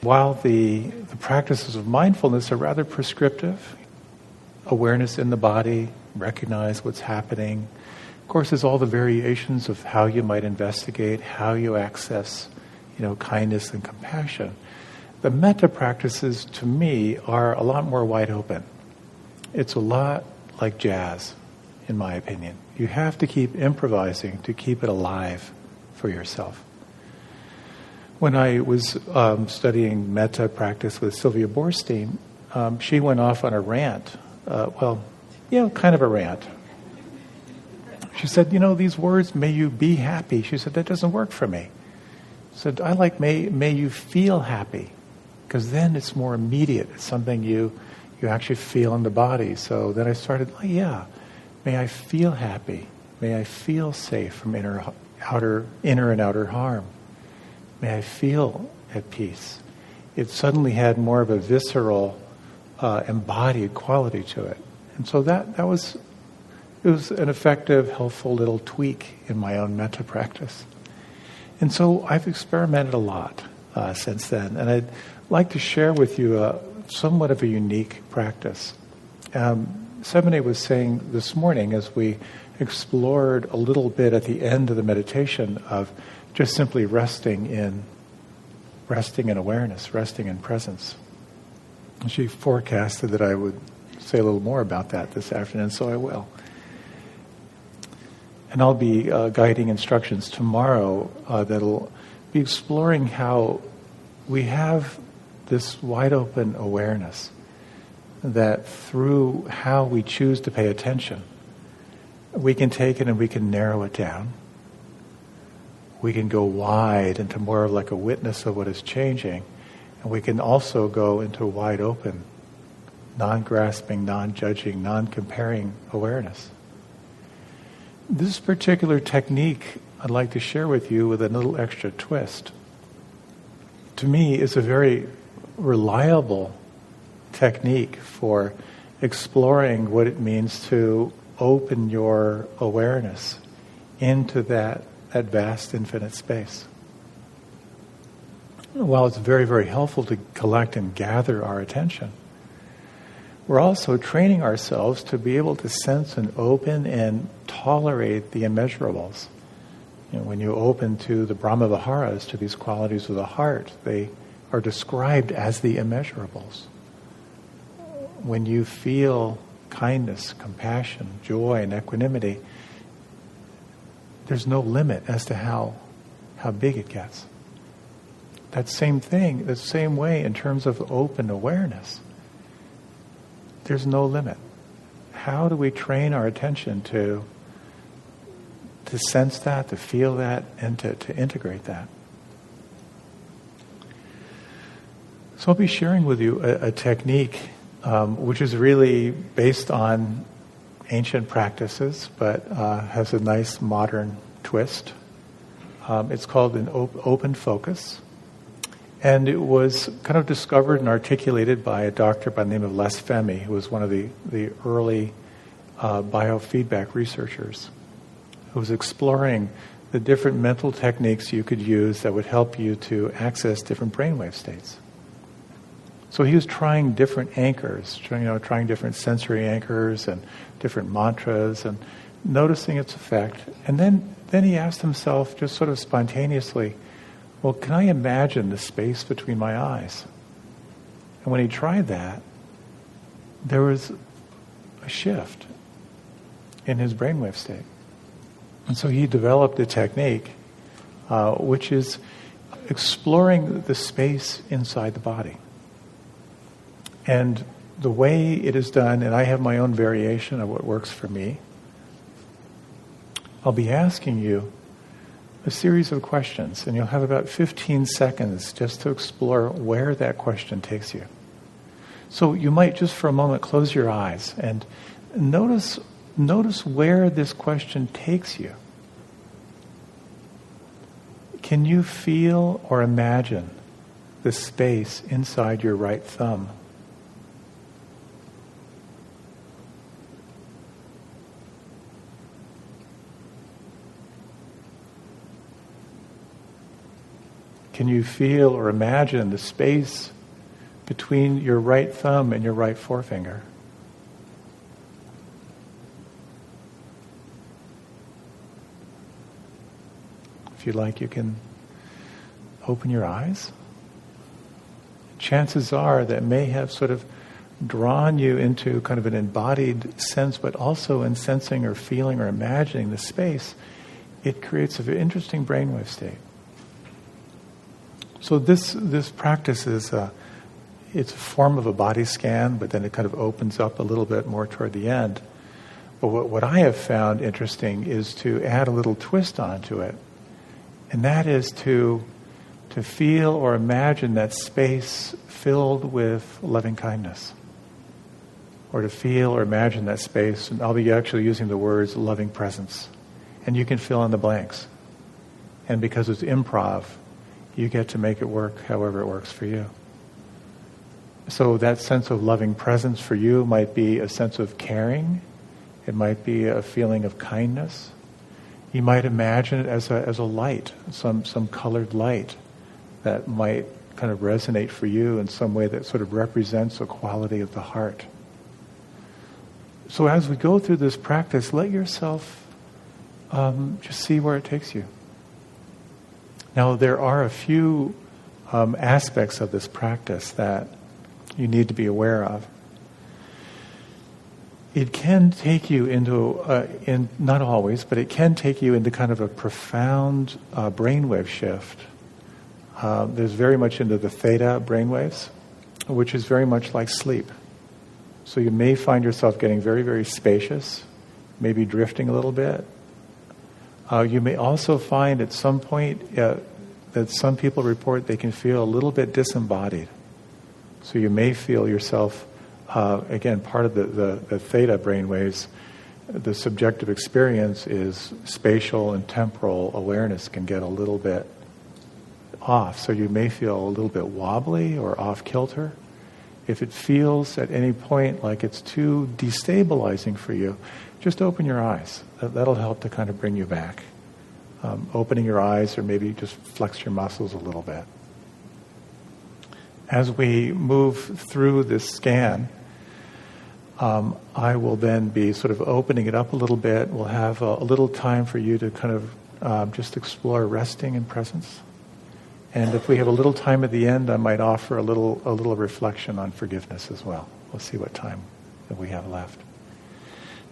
while the practices of mindfulness are rather prescriptive, awareness in the body, recognize what's happening. Of course, there's all the variations of how you might investigate, how you access, kindness and compassion. The metta practices, to me, are a lot more wide open. It's a lot like jazz, in my opinion. You have to keep improvising to keep it alive for yourself. When I was studying metta practice with Sylvia Boorstein, she went off on a rant. Kind of a rant. She said, these words, may you be happy. She said, that doesn't work for me. She said, I like may you feel happy, because then it's more immediate. It's something you actually feel in the body. So then I started, may I feel happy. May I feel safe from inner and outer harm. May I feel at peace. It suddenly had more of a visceral, embodied quality to it. And so it was an effective, helpful little tweak in my own metta practice. And so I've experimented a lot since then. And I'd like to share with you somewhat of a unique practice. Sebene was saying this morning, as we explored a little bit at the end of the meditation of just simply resting in awareness, resting in presence. And she forecasted that I would say a little more about that this afternoon, so I will. And I'll be guiding instructions tomorrow that'll be exploring how we have this wide open awareness that through how we choose to pay attention, we can take it and we can narrow it down. We can go wide into more of like a witness of what is changing, and we can also go into wide open, non-grasping, non-judging, non-comparing awareness. This particular technique I'd like to share with you with a little extra twist. To me, is a very reliable technique for exploring what it means to open your awareness into that vast infinite space. While it's very, very helpful to collect and gather our attention, we're also training ourselves to be able to sense and open and tolerate the immeasurables. When you open to the Brahma Viharas, to these qualities of the heart, they are described as the immeasurables. When you feel kindness, compassion, joy, and equanimity, there's no limit as to how big it gets. That same thing, the same way in terms of open awareness. There's no limit. How do we train our attention to sense that, to feel that, and to integrate that? So I'll be sharing with you a technique which is really based on ancient practices, but has a nice modern twist. It's called an open focus. And it was kind of discovered and articulated by a doctor by the name of Les Femi, who was one of the early biofeedback researchers, who was exploring the different mental techniques you could use that would help you to access different brainwave states. So he was trying different anchors, trying different sensory anchors and different mantras and noticing its effect. And then he asked himself, just sort of spontaneously, well, can I imagine the space between my eyes? And when he tried that, there was a shift in his brainwave state. And so he developed a technique which is exploring the space inside the body. And the way it is done, and I have my own variation of what works for me, I'll be asking you a series of questions, and you'll have about 15 seconds just to explore where that question takes you. So you might just for a moment close your eyes and notice where this question takes you. Can you feel or imagine the space inside your right thumb? Can you feel or imagine the space between your right thumb and your right forefinger? If you like, you can open your eyes. Chances are that may have sort of drawn you into kind of an embodied sense, but also in sensing or feeling or imagining the space, it creates a very interesting brainwave state. So this practice is it's a form of a body scan, but then it kind of opens up a little bit more toward the end. But what I have found interesting is to add a little twist onto it, and that is to feel or imagine that space filled with loving kindness. Or to feel or imagine that space, and I'll be actually using the words loving presence. And you can fill in the blanks. And because it's improv, you get to make it work however it works for you. So that sense of loving presence for you might be a sense of caring. It might be a feeling of kindness. You might imagine it as a light, some colored light that might kind of resonate for you in some way that sort of represents a quality of the heart. So as we go through this practice, let yourself just see where it takes you. Now, there are a few aspects of this practice that you need to be aware of. It can take you into, not always, but it can take you into kind of a profound brainwave shift. There's very much into the theta brainwaves, which is very much like sleep. So you may find yourself getting very, very spacious, maybe drifting a little bit. You may also find at some point that some people report they can feel a little bit disembodied. So you may feel yourself, again, part of the theta brainwaves, the subjective experience is spatial and temporal awareness can get a little bit off. So you may feel a little bit wobbly or off kilter. If it feels at any point like it's too destabilizing for you, just open your eyes. That'll help to kind of bring you back. Opening your eyes, or maybe just flex your muscles a little bit. As we move through this scan, I will then be sort of opening it up a little bit. We'll have a little time for you to kind of just explore resting in presence. And if we have a little time at the end, I might offer a little reflection on forgiveness as well. We'll see what time that we have left.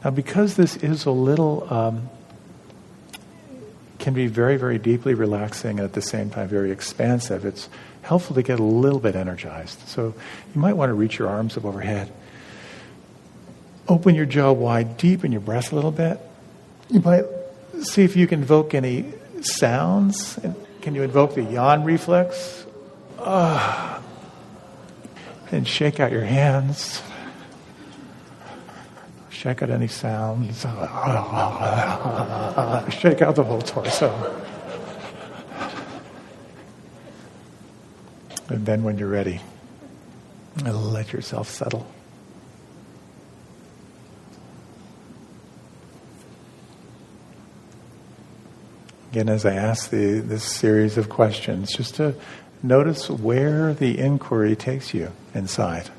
Now, because this is a little, can be very, very deeply relaxing and at the same time very expansive, it's helpful to get a little bit energized. So you might want to reach your arms up overhead. Open your jaw wide, deepen your breath a little bit. You might see if you can evoke any sounds. Can you invoke the yawn reflex? Then shake out your hands. Shake out any sounds. Shake out the whole torso. And then when you're ready, let yourself settle. Again, as I ask this series of questions, just to notice where the inquiry takes you inside.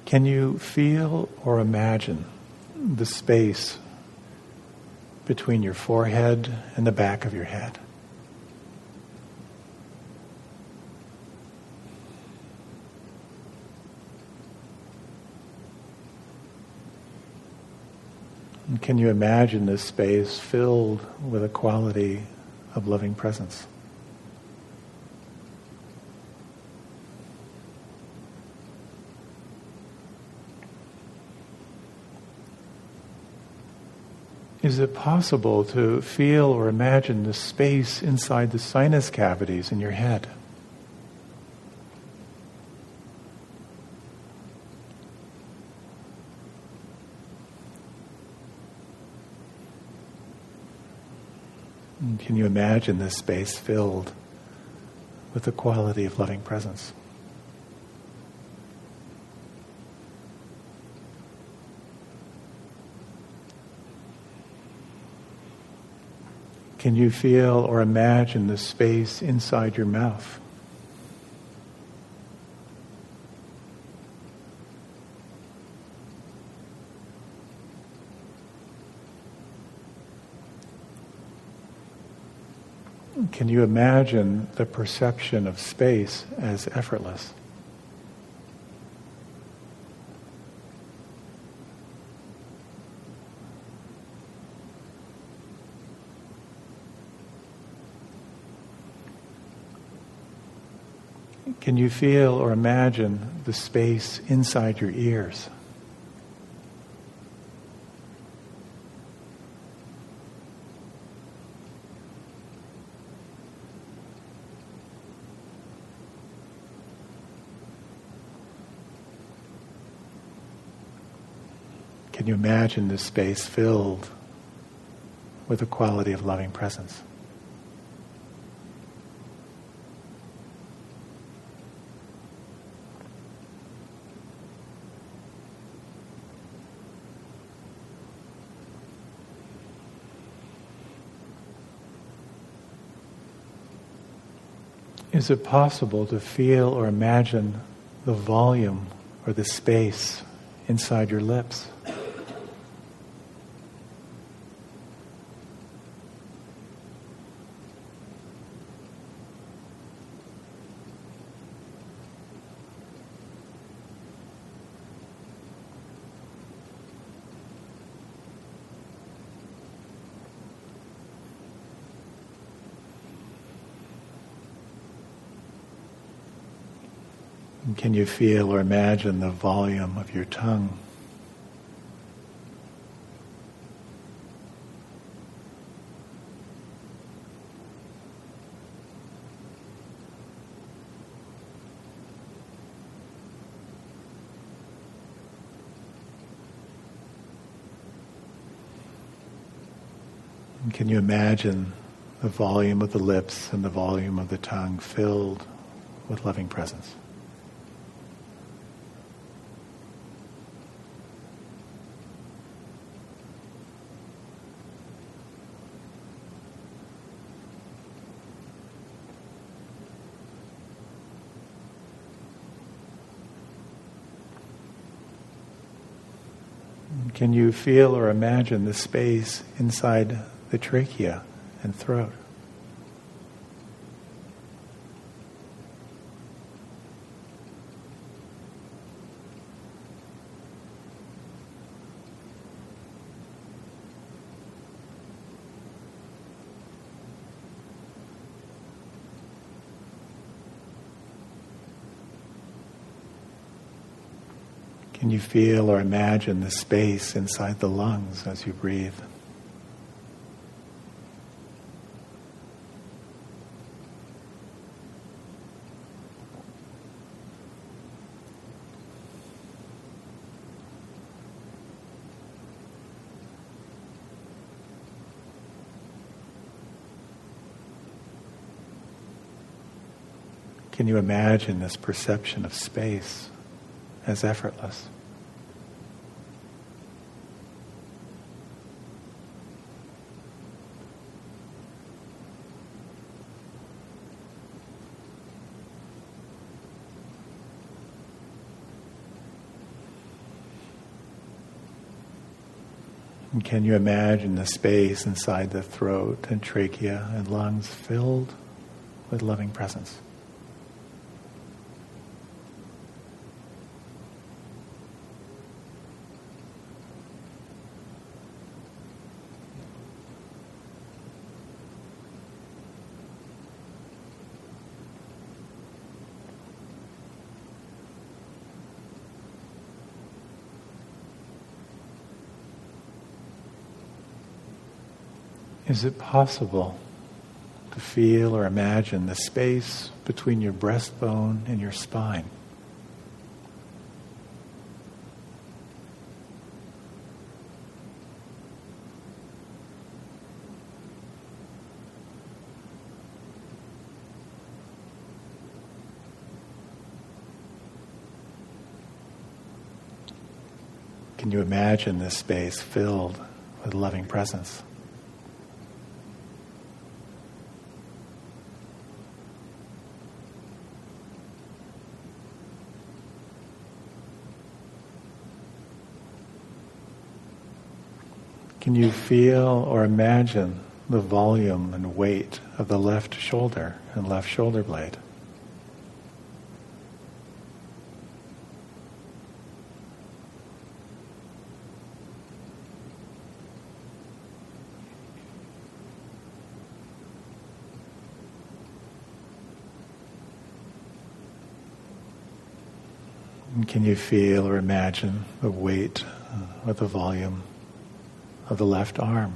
Can you feel or imagine the space between your forehead and the back of your head? And can you imagine this space filled with a quality of loving presence? Is it possible to feel or imagine the space inside the sinus cavities in your head? And can you imagine this space filled with the quality of loving presence? Can you feel or imagine the space inside your mouth? Can you imagine the perception of space as effortless? Can you feel or imagine the space inside your ears? Can you imagine this space filled with the quality of loving presence? Is it possible to feel or imagine the volume or the space inside your lips? And can you feel or imagine the volume of your tongue? And can you imagine the volume of the lips and the volume of the tongue filled with loving presence? Can you feel or imagine the space inside the trachea and throat? Can you feel or imagine the space inside the lungs as you breathe? Can you imagine this perception of space as effortless? And can you imagine the space inside the throat and trachea and lungs filled with loving presence? Is it possible to feel or imagine the space between your breastbone and your spine? Can you imagine this space filled with loving presence? Can you feel or imagine the volume and weight of the left shoulder and left shoulder blade? And can you feel or imagine the weight or the volume of the left arm?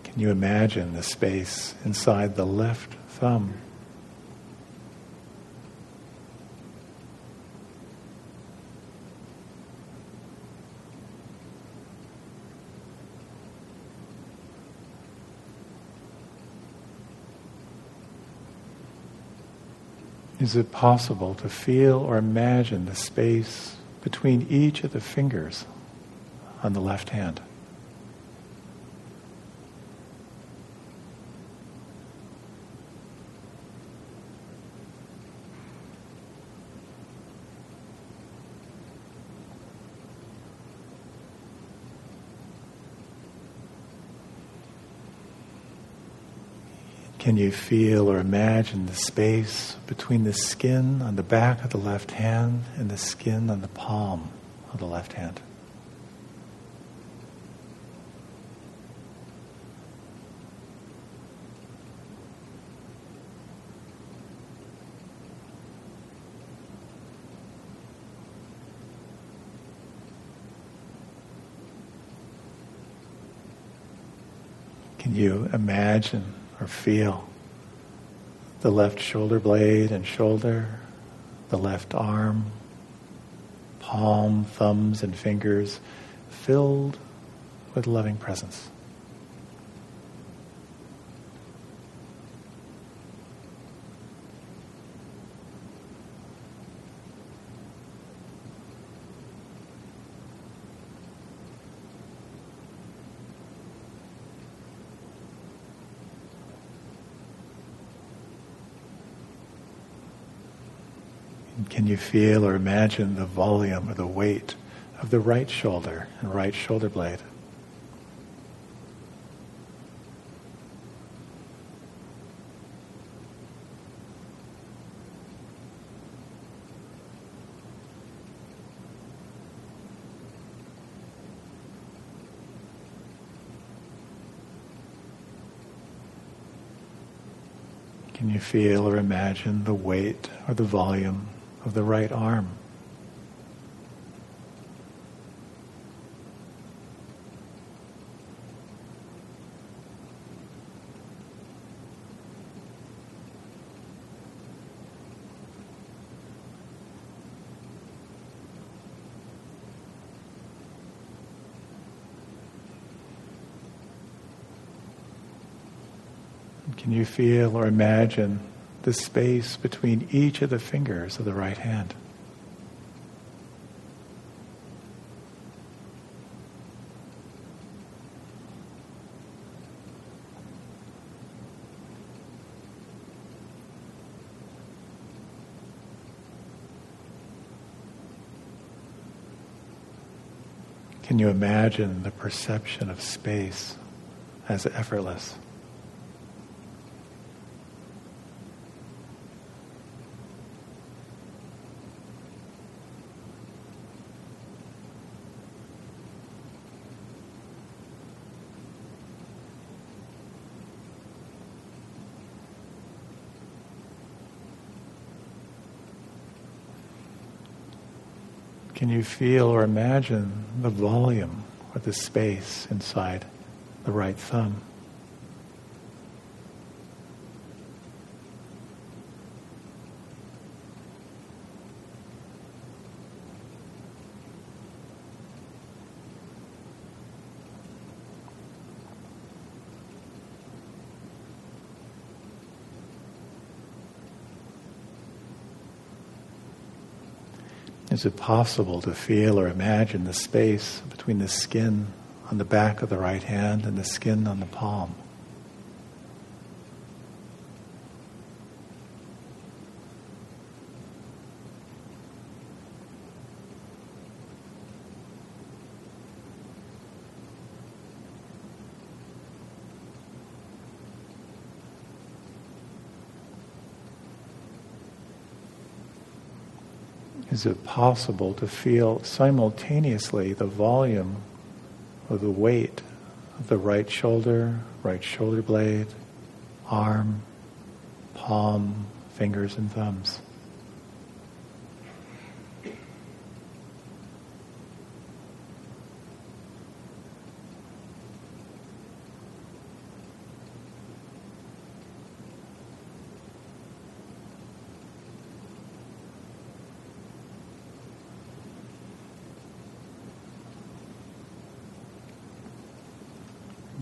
Can you imagine the space inside the left thumb? Is it possible to feel or imagine the space between each of the fingers on the left hand? Can you feel or imagine the space between the skin on the back of the left hand and the skin on the palm of the left hand? Can you imagine or feel the left shoulder blade and shoulder, the left arm, palm, thumbs, and fingers filled with loving presence? Can you feel or imagine the volume or the weight of the right shoulder and right shoulder blade? Can you feel or imagine the weight or the volume of the right arm? Can you feel or imagine the space between each of the fingers of the right hand? Can you imagine the perception of space as effortless? Can you feel or imagine the volume or the space inside the right thumb? Is it possible to feel or imagine the space between the skin on the back of the right hand and the skin on the palm? Is it possible to feel simultaneously the volume or the weight of the right shoulder blade, arm, palm, fingers and thumbs?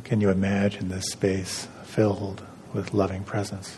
Can you imagine this space filled with loving presence?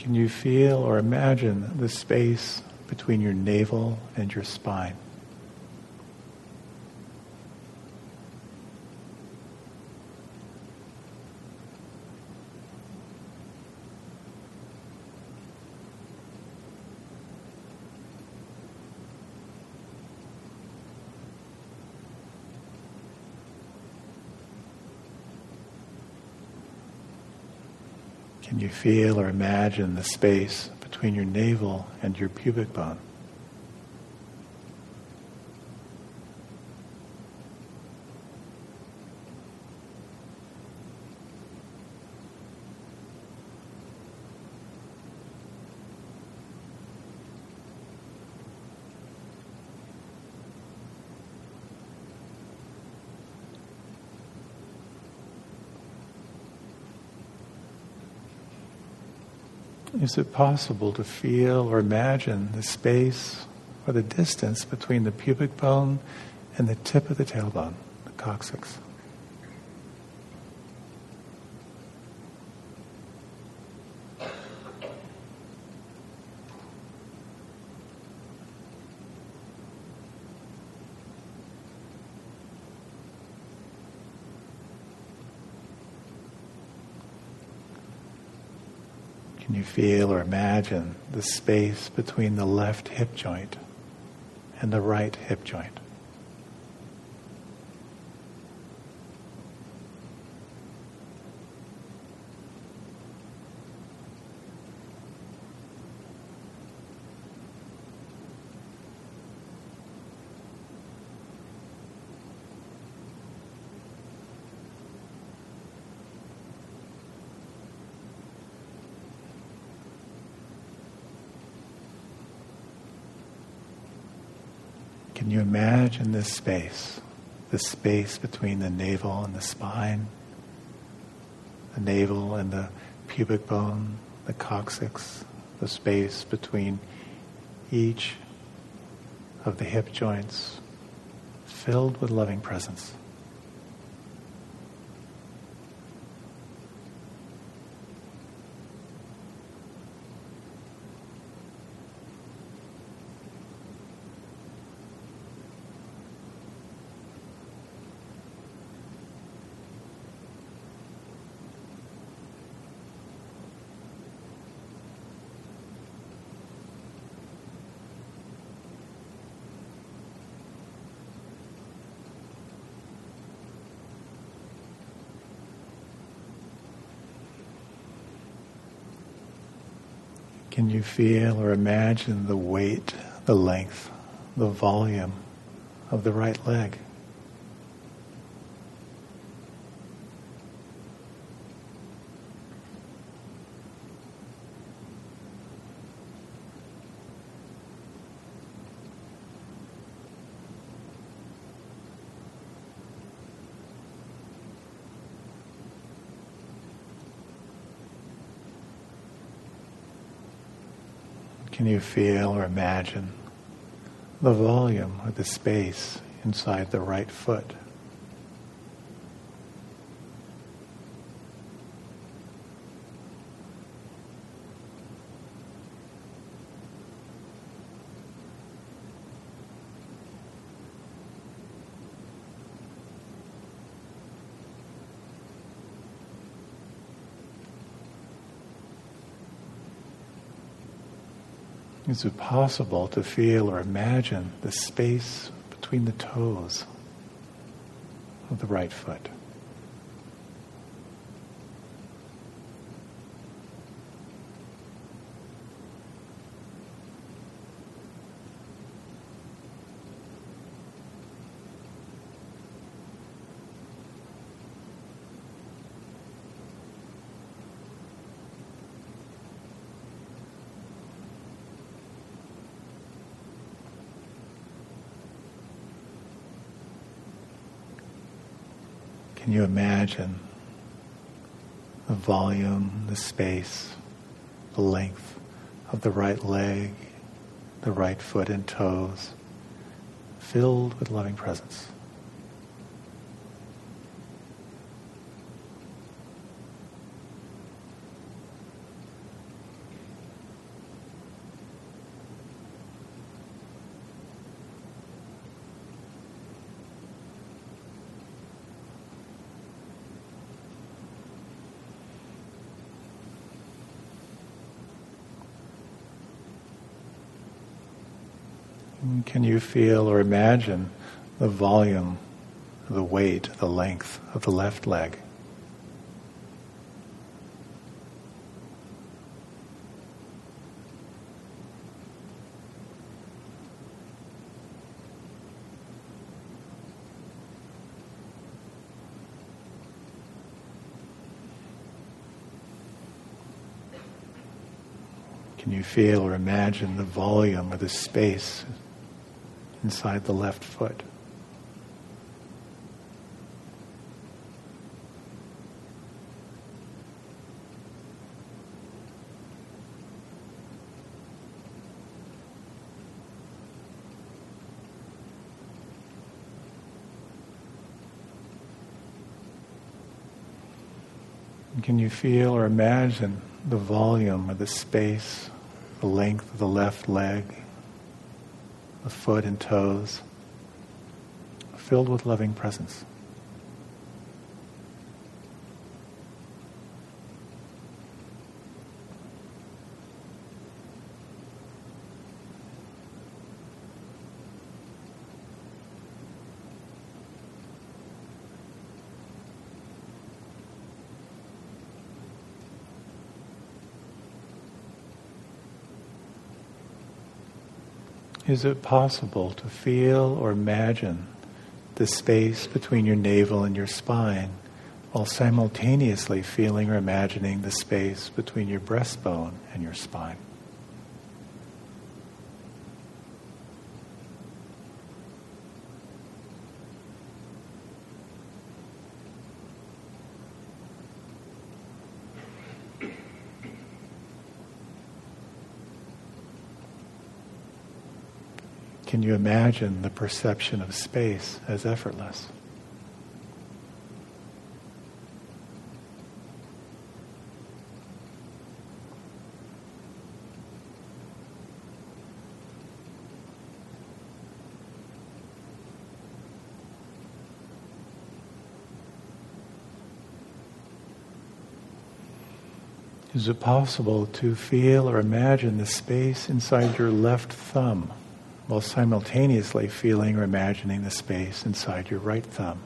Can you feel or imagine the space between your navel and your spine? Can you feel or imagine the space between your navel and your pubic bone? Is it possible to feel or imagine the space or the distance between the pubic bone and the tip of the tailbone, the coccyx? Can you feel or imagine the space between the left hip joint and the right hip joint? Can you imagine this space between the navel and the spine, the navel and the pubic bone, the coccyx, the space between each of the hip joints, filled with loving presence? Can you feel or imagine the weight, the length, the volume of the right leg? Can you feel or imagine the volume or the space inside the right foot? Is it possible to feel or imagine the space between the toes of the right foot? Can you imagine the volume, the space, the length of the right leg, the right foot and toes, filled with loving presence? Can you feel or imagine the volume, the weight, the length of the left leg? Can you feel or imagine the volume or the space inside the left foot? And can you feel or imagine the volume or the space, the length of the left leg, the foot and toes, filled with loving presence? Is it possible to feel or imagine the space between your navel and your spine while simultaneously feeling or imagining the space between your breastbone and your spine? Can you imagine the perception of space as effortless? Is it possible to feel or imagine the space inside your left thumb while simultaneously feeling or imagining the space inside your right thumb?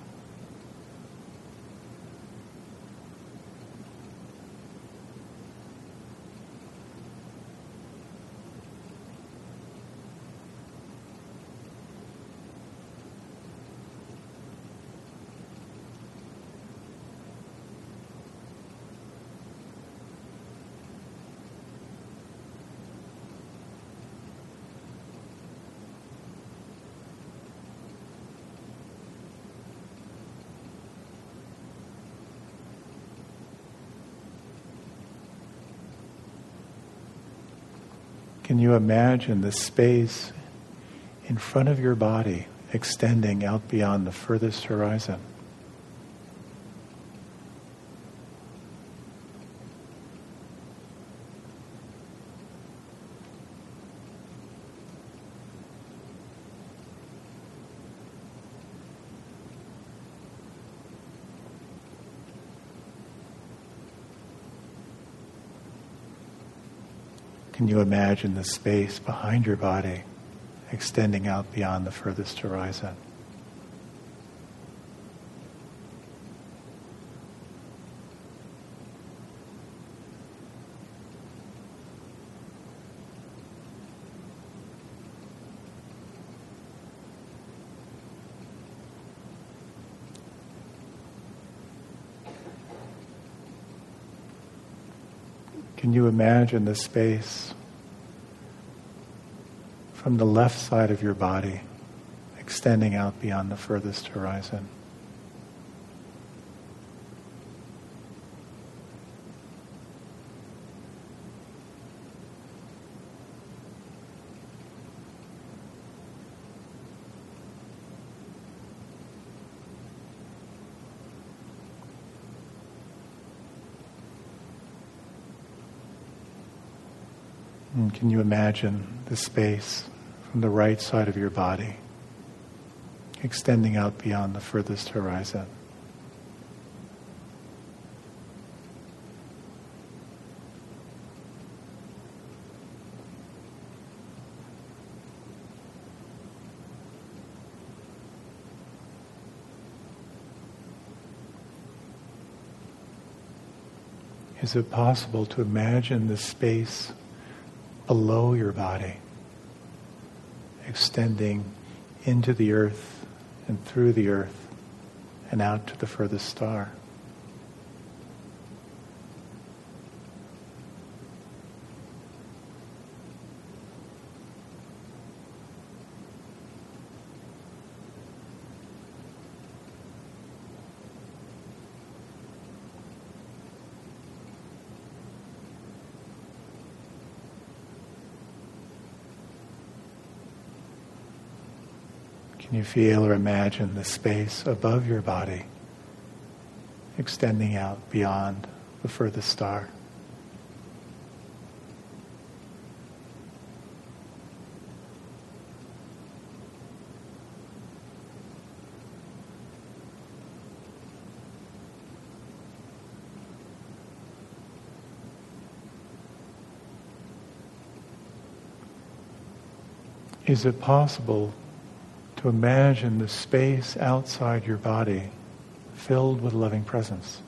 Can you imagine the space in front of your body extending out beyond the furthest horizon? Can you imagine the space behind your body extending out beyond the furthest horizon? Can you imagine the space from the left side of your body extending out beyond the furthest horizon? And can you imagine the space from the right side of your body extending out beyond the furthest horizon? Is it possible to imagine the space below your body, extending into the earth and through the earth and out to the furthest star? Can you feel or imagine the space above your body extending out beyond the furthest star? Is it possible to imagine the space outside your body filled with loving presence?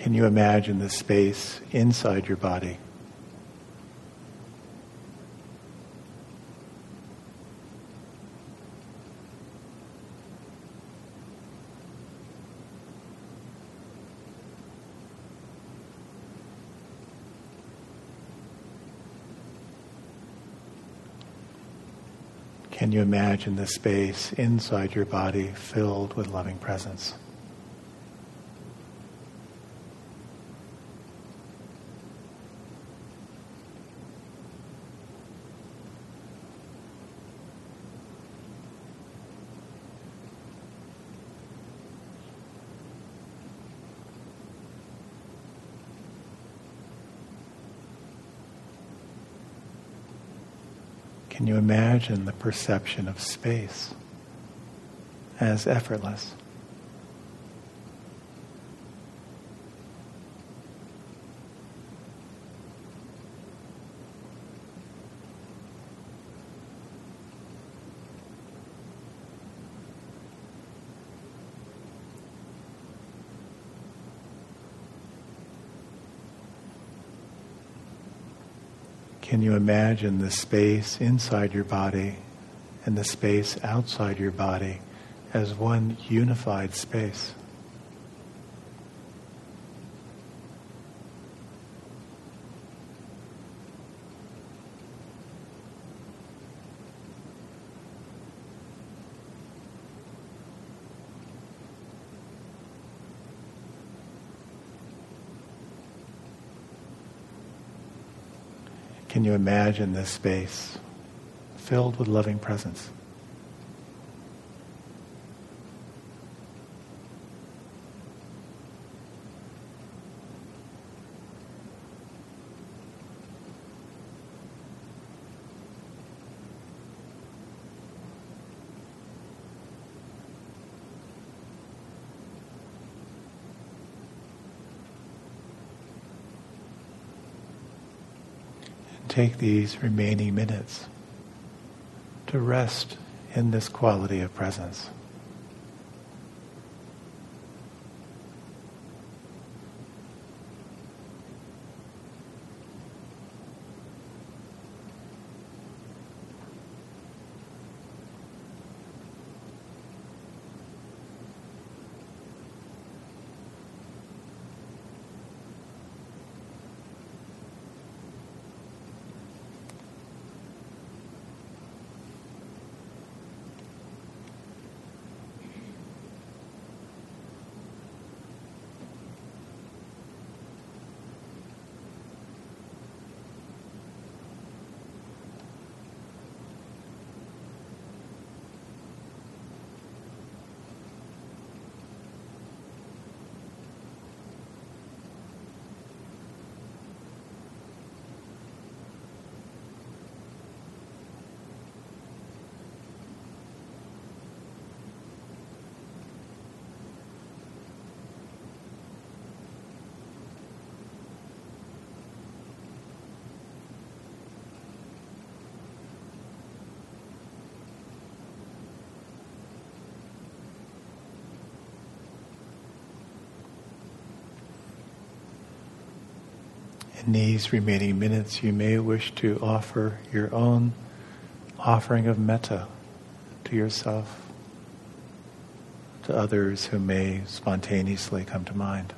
Can you imagine the space inside your body? Can you imagine the space inside your body filled with loving presence? Can you imagine the perception of space as effortless? Can you imagine the space inside your body and the space outside your body as one unified space. Can you imagine this space filled with loving presence? Take these remaining minutes to rest in this quality of presence. In these remaining minutes, you may wish to offer your own offering of metta to yourself, to others who may spontaneously come to mind.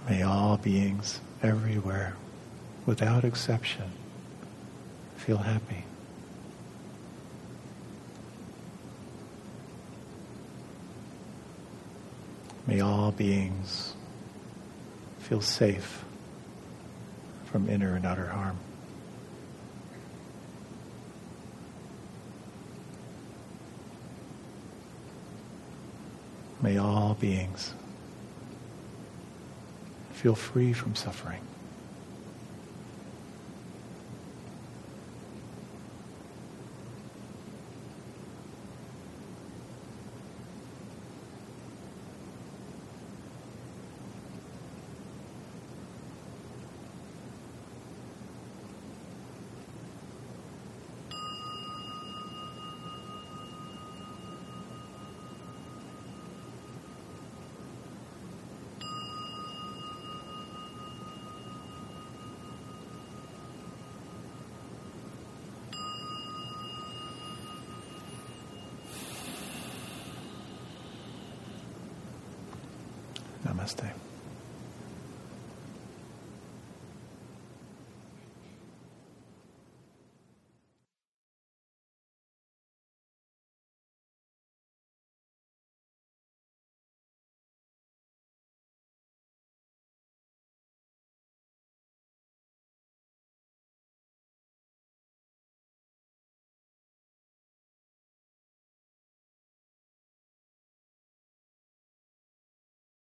May all beings everywhere, without exception, feel happy. May all beings feel safe from inner and outer harm. May all beings feel free from suffering. Namaste.